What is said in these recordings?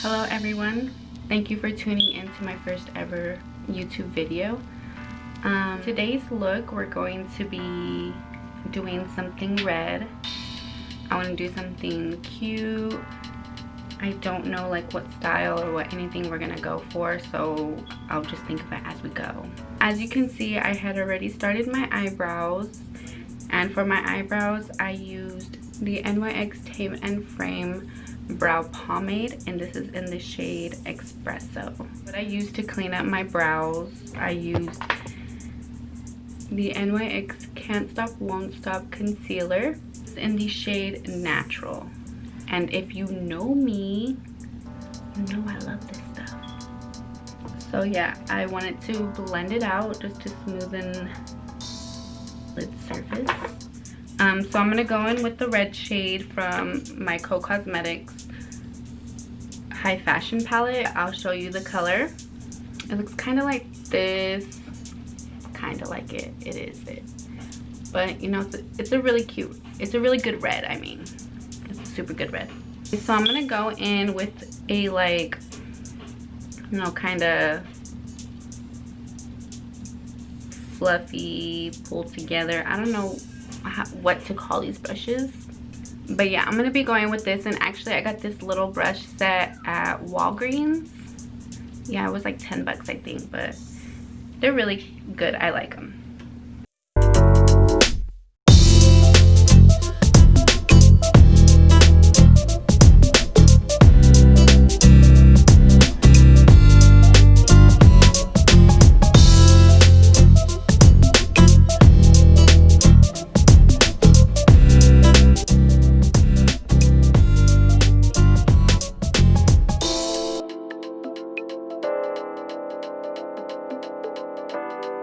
Hello everyone, thank you for tuning in to my first ever YouTube video. Today's look, we're going to be doing something red. I want to do something cute. I don't know like what style or what anything we're gonna go for, so I'll just think of it as we go. As you can see, I had already started my eyebrows, and for my eyebrows I used the NYX Tame and Frame brow pomade, and this is in the shade Espresso. What I used to clean up my brows, I used the NYX Can't Stop Won't Stop concealer in the shade Natural. And if you know me, you know I love this stuff. So yeah, I wanted to blend it out just to smoothen its surface. So I'm gonna go in with the red shade from my Co Cosmetics High Fashion palette. I'll show you the color. It looks kind of like this, kind of like it. It is it, but you know, it's a really cute, it's a really good red. I mean, it's a super good red. So I'm gonna go in with a like, you know, kind of fluffy, pulled together. I don't know what to call these brushes, but yeah, I'm gonna be going with this. And actually I got this little brush set at Walgreens. Yeah, it was like 10 bucks I think, but they're really good. I like them.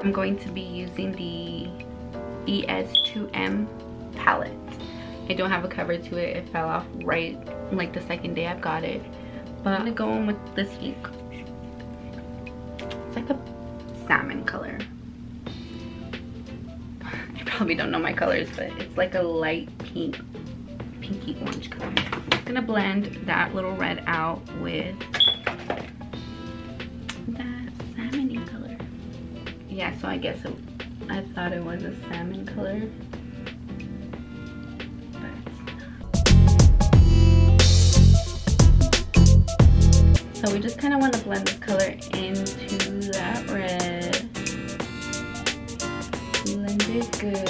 I'm going to be using the ES2M palette. I don't have a cover to it. It fell off right like the second day I've got it. But I'm gonna go in with this ink. It's like a salmon color. I probably don't know my colors, but it's like a light pink, pinky orange color. I'm gonna blend that little red out with that salmon color. Yeah, so I guess I thought it was a salmon color, but it's not. So we just kind of want to blend this color into that red. Blend it good.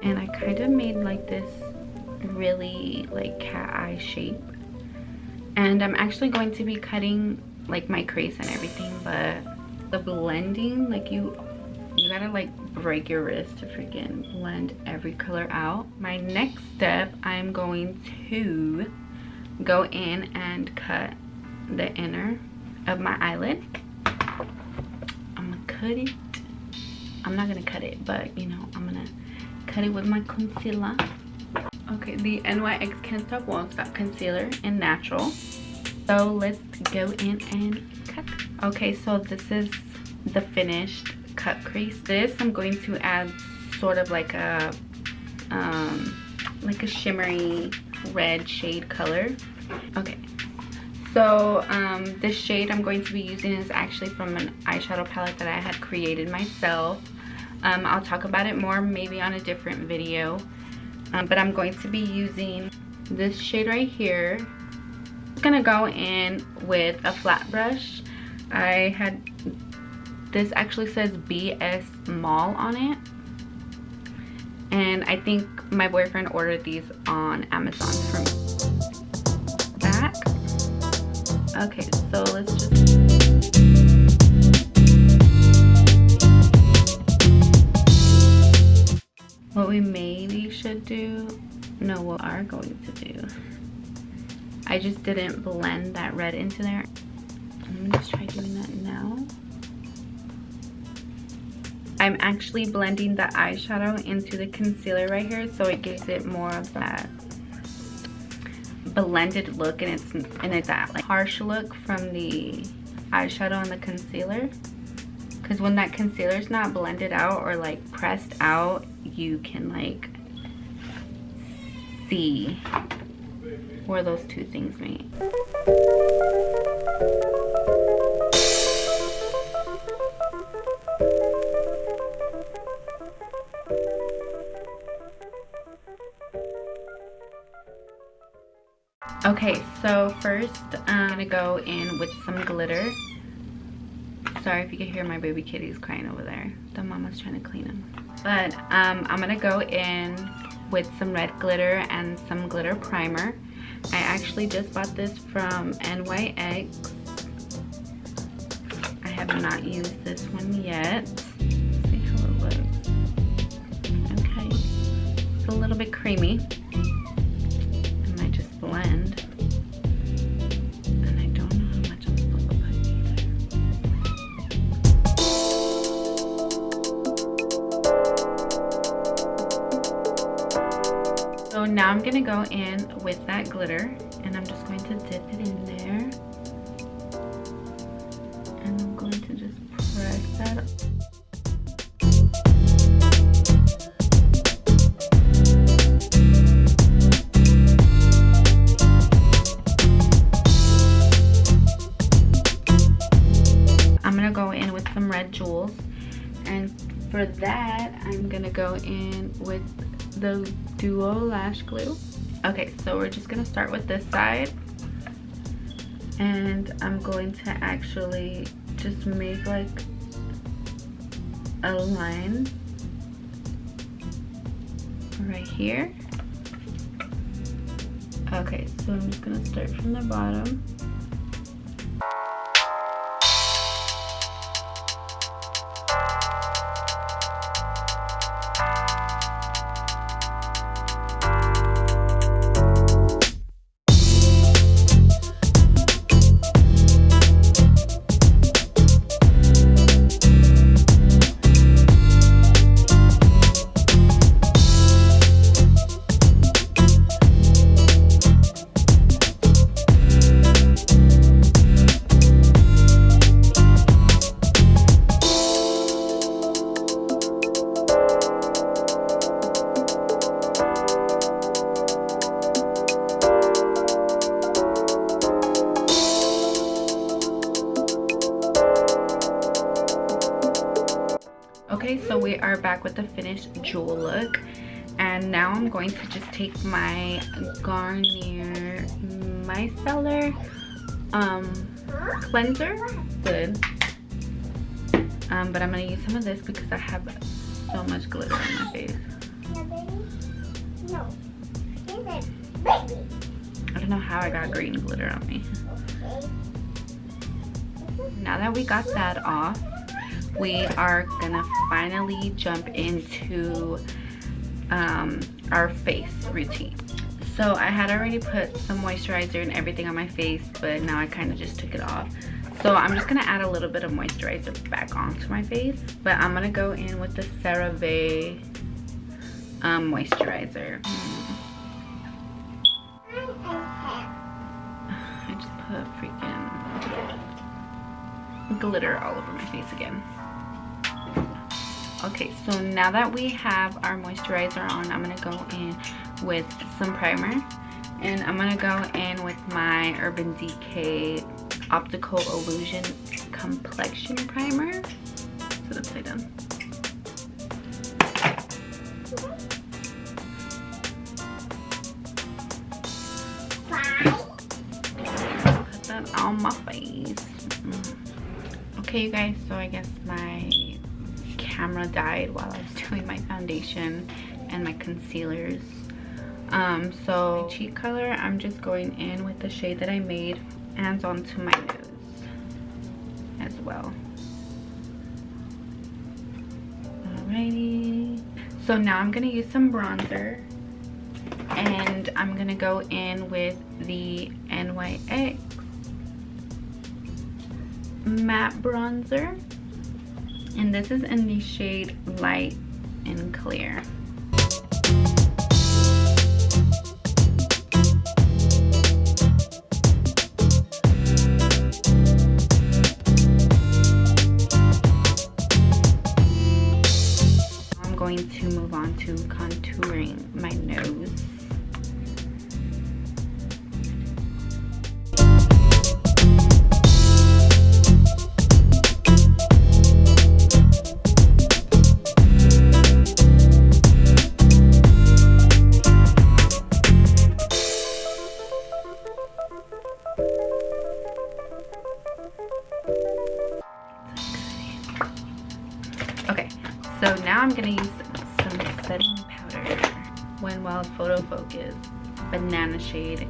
And I kind of made like this really like cat eye shape, and I'm actually going to be cutting like my crease and everything, but the blending, like you gotta like break your wrist to freaking blend every color out. My next step, I'm going to go in and cut the inner of my eyelid. I'm gonna cut it. I'm not gonna cut it, but you know, I'm gonna cut it with my concealer. Okay, the NYX Can't Stop Won't Stop concealer in Natural. So let's go in and cut. Okay, so this is the finished cut crease. This I'm going to add sort of like a shimmery red shade color. Okay, so this shade I'm going to be using is actually from an eyeshadow palette that I had created myself. I'll talk about it more maybe on a different video, but I'm going to be using this shade right here. I'm gonna go in with a flat brush. I had, this actually says BS Mall on it, and I think my boyfriend ordered these on Amazon from back. Okay, so let's just, what we maybe should do, no, what we are going to do, I just didn't blend that red into there. I'm gonna just try doing that now. I'm actually blending the eyeshadow into the concealer right here, so it gives it more of that blended look, and it's that like harsh look from the eyeshadow and the concealer. Because when that concealer is not blended out or like pressed out, you can like see where those two things meet. Okay, so first I'm gonna go in with some glitter. Sorry if you can hear my baby kitties crying over there. The mama's trying to clean them. But I'm gonna go in with some red glitter and some glitter primer. I actually just bought this from NYX. I have not used this one yet. Let's see how it looks. Okay, it's a little bit creamy. I might just blend. And I don't know how much I'm supposed to put either. So now I'm gonna go in with that glitter, and I'm just going to dip it in there. And I'm going to just press that up. I'm gonna go in with some red jewels, and for that I'm gonna go in with the Duo Lash Glue. Okay, so we're just gonna start with this side, and I'm going to actually just make like a line right here. Okay, so I'm just gonna start from the bottom. Okay, so we are back with the finished jewel look, and now I'm going to just take my Garnier Micellar cleanser. Good. But I'm gonna use some of this because I have so much glitter on my face. No. I don't know how I got green glitter on me. Now that we got that off, we are gonna finally jump into our face routine. So I had already put some moisturizer and everything on my face, but now I kind of just took it off. So I'm just gonna add a little bit of moisturizer back onto my face, but I'm gonna go in with the CeraVe moisturizer. I just put freaking glitter all over my face again. Okay, so now that we have our moisturizer on, I'm gonna go in with some primer, and I'm gonna go in with my Urban Decay Optical Illusion Complexion Primer. So upside down. Put that on my face. Okay, you guys, so I guess my camera died while I was doing my foundation and my concealers. So my cheek color, I'm just going in with the shade that I made and onto my nose as well. Alrighty. So now I'm gonna use some bronzer, and I'm gonna go in with the NYX matte bronzer. And this is in the shade Light and Clear. I'm going to move on to contouring my nose. Okay, so now I'm gonna use some setting powder. When Wild Photo Focus Banana Shade.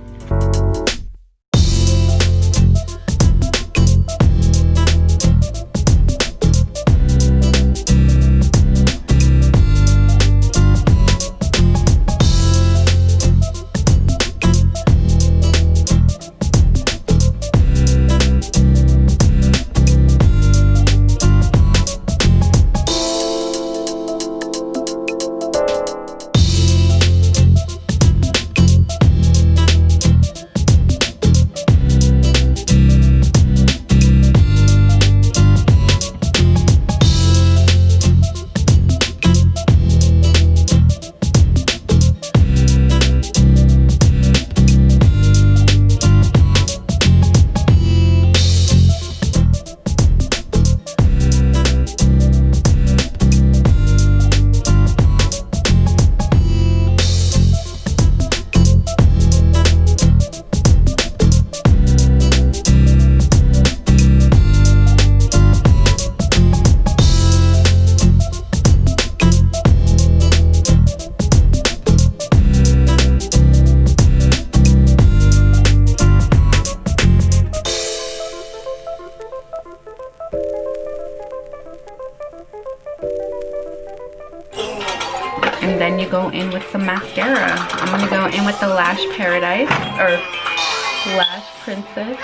And then you go in with some mascara. I'm gonna go in with the Lash Paradise, or Lash Princess.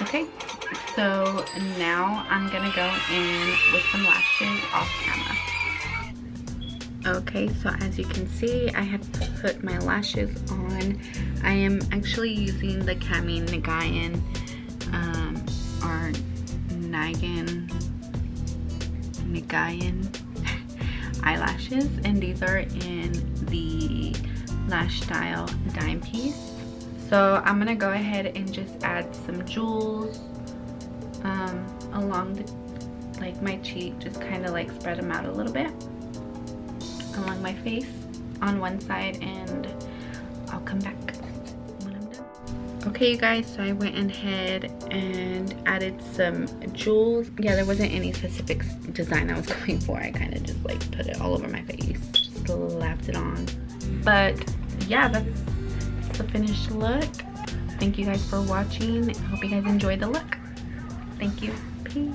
Okay, so now I'm gonna go in with some lashes off camera. Okay, so as you can see, I have put my lashes on. I am actually using the Cami Nagayan or Nagayan eyelashes, and these are in the Lash Style Dime Piece. So I'm gonna go ahead and just add some jewels along my cheek, just kind of like spread them out a little bit along my face on one side, and I'll come back when I'm done. Okay, you guys, so I went ahead and added some jewels. Yeah, there wasn't any specific design I was going for. I kind of just like put it all over my face, just slapped it on. But yeah, that's the finished look. Thank you guys for watching. I hope you guys enjoyed the look. Thank you. Peace.